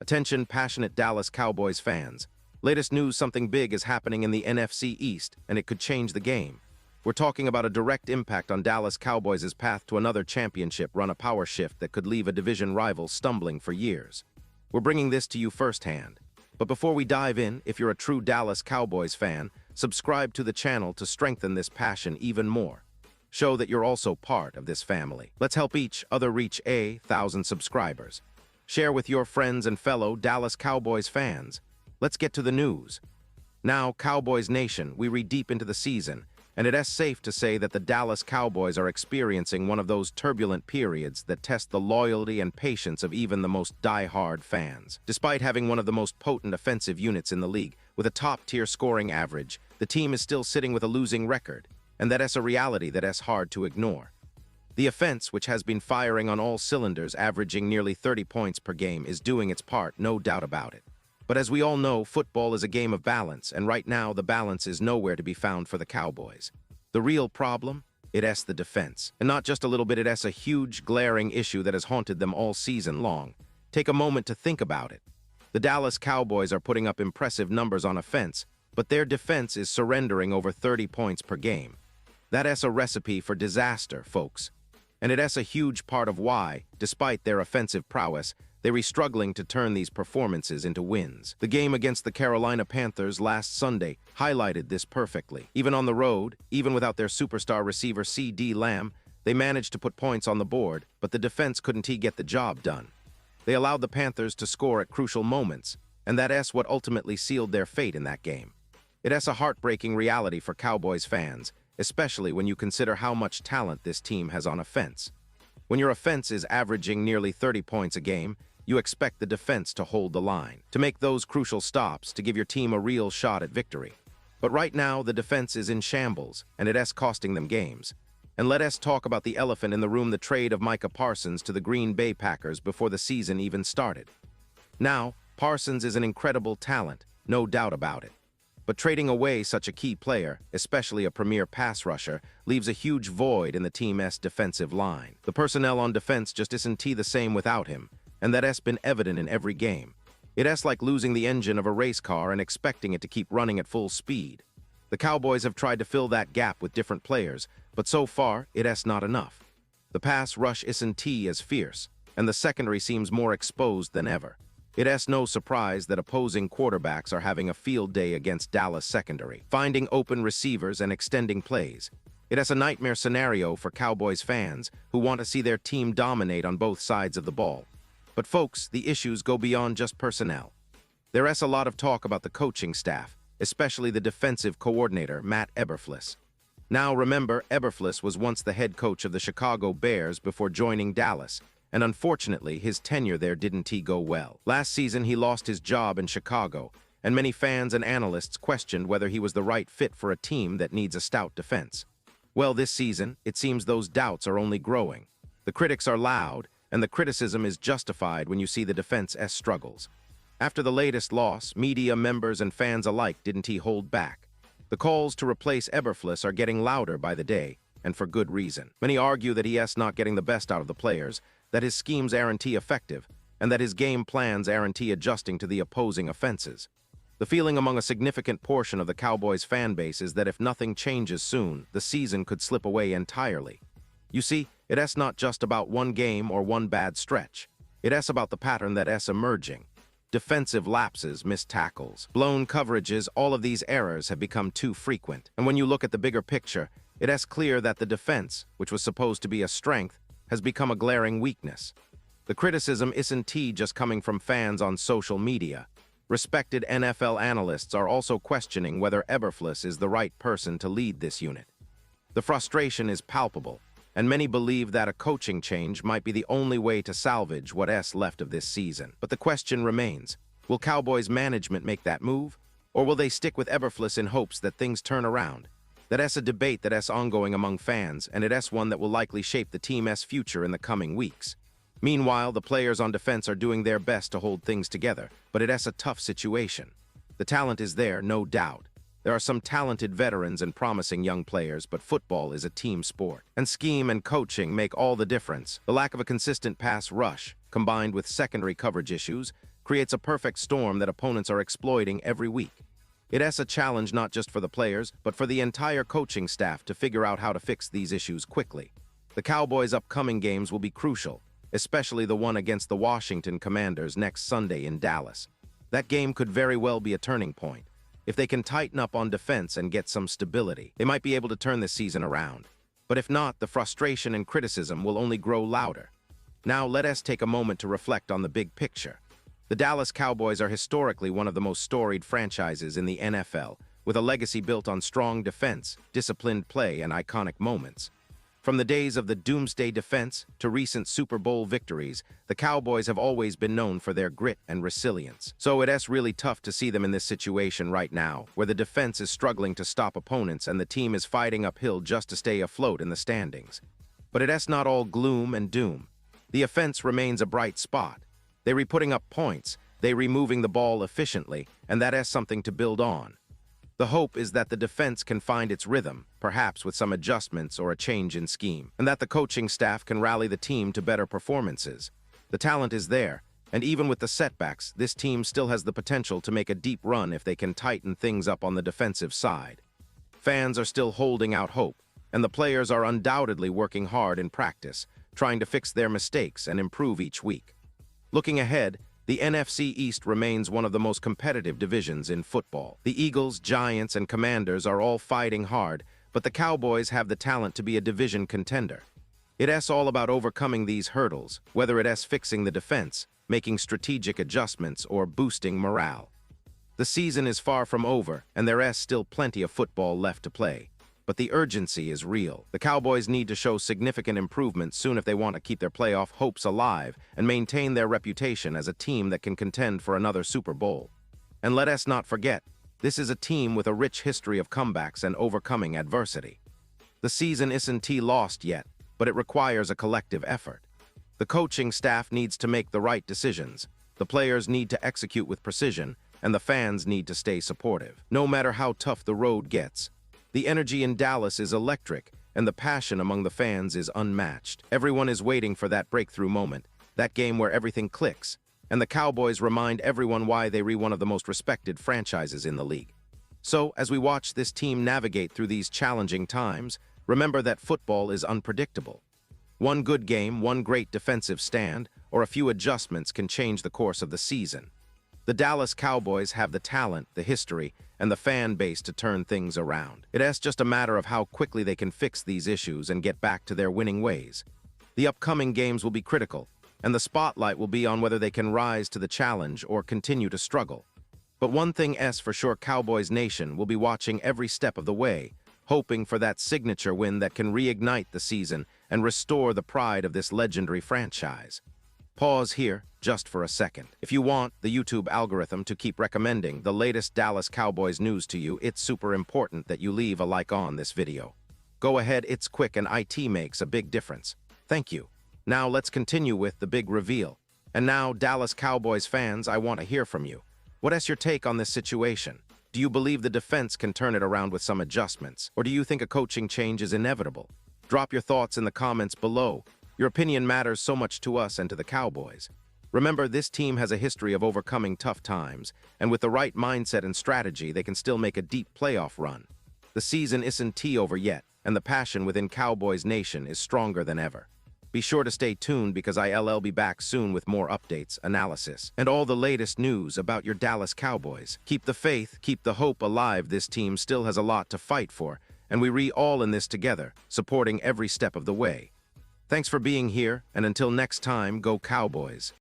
Attention, passionate Dallas Cowboys fans. Latest news, something big is happening in the NFC East, and it could change the game. We're talking about a direct impact on Dallas Cowboys' path to another championship run, a power shift that could leave a division rival stumbling for years. We're bringing this to you firsthand. But before we dive in, if you're a true Dallas Cowboys fan, subscribe to the channel to strengthen this passion even more. Show that you're also part of this family. Let's help each other reach 1,000 subscribers. Share with your friends and fellow Dallas Cowboys fans. Let's get to the news. Now, Cowboys Nation, we read deep into the season, and it is safe to say that the Dallas Cowboys are experiencing one of those turbulent periods that test the loyalty and patience of even the most die-hard fans. Despite having one of the most potent offensive units in the league, with a top-tier scoring average, the team is still sitting with a losing record, and that is a reality that is hard to ignore. The offense, which has been firing on all cylinders, averaging nearly 30 points per game, is doing its part, no doubt about it. But as we all know, football is a game of balance, and right now the balance is nowhere to be found for the Cowboys. The real problem? It is the defense. And not just a little bit, it is a huge, glaring issue that has haunted them all season long. Take a moment to think about it. The Dallas Cowboys are putting up impressive numbers on offense, but their defense is surrendering over 30 points per game. That is a recipe for disaster, folks. And it is a huge part of why, despite their offensive prowess, they are struggling to turn these performances into wins. The game against the Carolina Panthers last Sunday highlighted this perfectly. Even on the road, even without their superstar receiver CeeDee Lamb, they managed to put points on the board, but the defense couldn't get the job done. They allowed the Panthers to score at crucial moments, and that is what ultimately sealed their fate in that game. It is a heartbreaking reality for Cowboys fans, especially when you consider how much talent this team has on offense. When your offense is averaging nearly 30 points a game, you expect the defense to hold the line, to make those crucial stops, to give your team a real shot at victory. But right now, the defense is in shambles, and it is costing them games. And let us talk about the elephant in the room, the trade of Micah Parsons to the Green Bay Packers before the season even started. Now, Parsons is an incredible talent, no doubt about it. But trading away such a key player, especially a premier pass rusher, leaves a huge void in the team's defensive line. The personnel on defense just isn't the same without him, and that has been evident in every game. It is like losing the engine of a race car and expecting it to keep running at full speed. The Cowboys have tried to fill that gap with different players, but so far, it is not enough. The pass rush isn't as fierce, and the secondary seems more exposed than ever. It is no surprise that opposing quarterbacks are having a field day against Dallas secondary, finding open receivers and extending plays. It is a nightmare scenario for Cowboys fans who want to see their team dominate on both sides of the ball. But folks, the issues go beyond just personnel. There is a lot of talk about the coaching staff, especially the defensive coordinator, Matt Eberflus. Now remember, Eberflus was once the head coach of the Chicago Bears before joining Dallas, and unfortunately, his tenure there didn't go well. Last season, he lost his job in Chicago, and many fans and analysts questioned whether he was the right fit for a team that needs a stout defense. Well, this season, it seems those doubts are only growing. The critics are loud, and the criticism is justified when you see the defense's struggles. After the latest loss, media members and fans alike didn't hold back. The calls to replace Eberflus are getting louder by the day, and for good reason. Many argue that he is not getting the best out of the players, that his schemes aren't effective, and that his game plans aren't adjusting to the opposing offenses. The feeling among a significant portion of the Cowboys fan base is that if nothing changes soon, the season could slip away entirely. You see, it is not just about one game or one bad stretch. It is about the pattern that is emerging. Defensive lapses, missed tackles, blown coverages, all of these errors have become too frequent. And when you look at the bigger picture, it is clear that the defense, which was supposed to be a strength, has become a glaring weakness. The criticism isn't just coming from fans on social media. Respected NFL analysts are also questioning whether Eberflus is the right person to lead this unit. The frustration is palpable, and many believe that a coaching change might be the only way to salvage what is left of this season. But the question remains, will Cowboys management make that move, or will they stick with Eberflus in hopes that things turn around? That is a debate that is ongoing among fans, and it is one that will likely shape the team's future in the coming weeks. Meanwhile, the players on defense are doing their best to hold things together, but it is a tough situation. The talent is there, no doubt. There are some talented veterans and promising young players, but football is a team sport. And scheme and coaching make all the difference. The lack of a consistent pass rush, combined with secondary coverage issues, creates a perfect storm that opponents are exploiting every week. It's a challenge not just for the players, but for the entire coaching staff to figure out how to fix these issues quickly. The Cowboys' upcoming games will be crucial, especially the one against the Washington Commanders next Sunday in Dallas. That game could very well be a turning point. If they can tighten up on defense and get some stability, they might be able to turn this season around. But if not, the frustration and criticism will only grow louder. Now let us take a moment to reflect on the big picture. The Dallas Cowboys are historically one of the most storied franchises in the NFL, with a legacy built on strong defense, disciplined play, and iconic moments. From the days of the Doomsday Defense to recent Super Bowl victories, the Cowboys have always been known for their grit and resilience. So it's really tough to see them in this situation right now, where the defense is struggling to stop opponents and the team is fighting uphill just to stay afloat in the standings. But it's not all gloom and doom. The offense remains a bright spot. They're putting up points, they're moving the ball efficiently, and that is something to build on. The hope is that the defense can find its rhythm, perhaps with some adjustments or a change in scheme, and that the coaching staff can rally the team to better performances. The talent is there, and even with the setbacks, this team still has the potential to make a deep run if they can tighten things up on the defensive side. Fans are still holding out hope, and the players are undoubtedly working hard in practice, trying to fix their mistakes and improve each week. Looking ahead, the NFC East remains one of the most competitive divisions in football. The Eagles, Giants, and Commanders are all fighting hard, but the Cowboys have the talent to be a division contender. It's all about overcoming these hurdles, whether it's fixing the defense, making strategic adjustments, or boosting morale. The season is far from over, and there's still plenty of football left to play. But the urgency is real. The Cowboys need to show significant improvement soon if they want to keep their playoff hopes alive and maintain their reputation as a team that can contend for another Super Bowl. And let us not forget, this is a team with a rich history of comebacks and overcoming adversity. The season isn't lost yet, but it requires a collective effort. The coaching staff needs to make the right decisions, the players need to execute with precision, and the fans need to stay supportive. No matter how tough the road gets, the energy in Dallas is electric, and the passion among the fans is unmatched. Everyone is waiting for that breakthrough moment, that game where everything clicks, and the Cowboys remind everyone why they're one of the most respected franchises in the league. So, as we watch this team navigate through these challenging times, remember that football is unpredictable. One good game, one great defensive stand, or a few adjustments can change the course of the season. The Dallas Cowboys have the talent, the history, and the fan base to turn things around. It's just a matter of how quickly they can fix these issues and get back to their winning ways. The upcoming games will be critical, and the spotlight will be on whether they can rise to the challenge or continue to struggle. But one thing's for sure, Cowboys Nation will be watching every step of the way, hoping for that signature win that can reignite the season and restore the pride of this legendary franchise. Pause here, just for a second. If you want the YouTube algorithm to keep recommending the latest Dallas Cowboys news to you, it's super important that you leave a like on this video. Go ahead, it's quick and it makes a big difference. Thank you. Now let's continue with the big reveal. And now, Dallas Cowboys fans, I want to hear from you. What's your take on this situation? Do you believe the defense can turn it around with some adjustments? Or do you think a coaching change is inevitable? Drop your thoughts in the comments below. Your opinion matters so much to us and to the Cowboys. Remember, this team has a history of overcoming tough times, and with the right mindset and strategy, they can still make a deep playoff run. The season isn't over yet, and the passion within Cowboys Nation is stronger than ever. Be sure to stay tuned because I'll be back soon with more updates, analysis, and all the latest news about your Dallas Cowboys. Keep the faith, keep the hope alive. This team still has a lot to fight for, and we all in this together, supporting every step of the way. Thanks for being here, and until next time, go Cowboys.